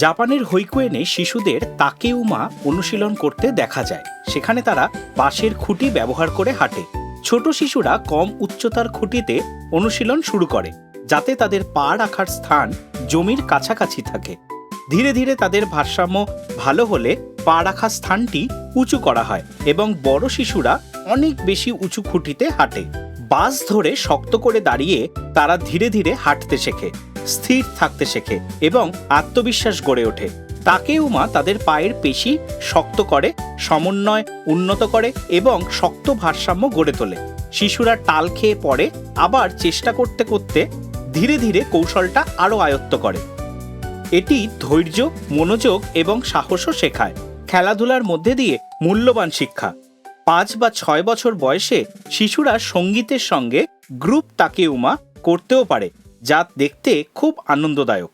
জাপানের হৈকুয়েনে শিশুদের তাকেউমা অনুশীলন করতে দেখা যায়। সেখানে তারা বাঁশের খুঁটি ব্যবহার করে হাঁটে। ছোট শিশুরা কম উচ্চতার খুঁটিতে অনুশীলন শুরু করে, যাতে তাদের পা রাখার স্থান জমির কাছাকাছি থাকে। ধীরে ধীরে তাদের ভারসাম্য ভালো হলে পা রাখার স্থানটি উঁচু করা হয় এবং বড় শিশুরা অনেক বেশি উঁচু খুঁটিতে হাঁটে। বাস ধরে শক্ত করে দাঁড়িয়ে তারা ধীরে ধীরে হাঁটতে শেখে, স্থির থাকতে শেখে এবং আত্মবিশ্বাস গড়ে ওঠে। তাকেউমা তাদের পায়ের পেশি শক্ত করে, সমন্বয় উন্নত করে এবং শক্ত ভারসাম্য গড়ে তোলে। শিশুরা টাল খেয়ে পড়ে, আবার চেষ্টা করতে করতে ধীরে ধীরে কৌশলটা আরও আয়ত্ত করে। এটি ধৈর্য, মনোযোগ এবং সাহসও শেখায়। খেলাধুলার মধ্যে দিয়ে মূল্যবান শিক্ষা। 5 বা 6 বছর বয়সে শিশুরা সঙ্গীতের সঙ্গে গ্রুপ তাকেউমা করতেও পারে, যা দেখতে খুব আনন্দদায়ক।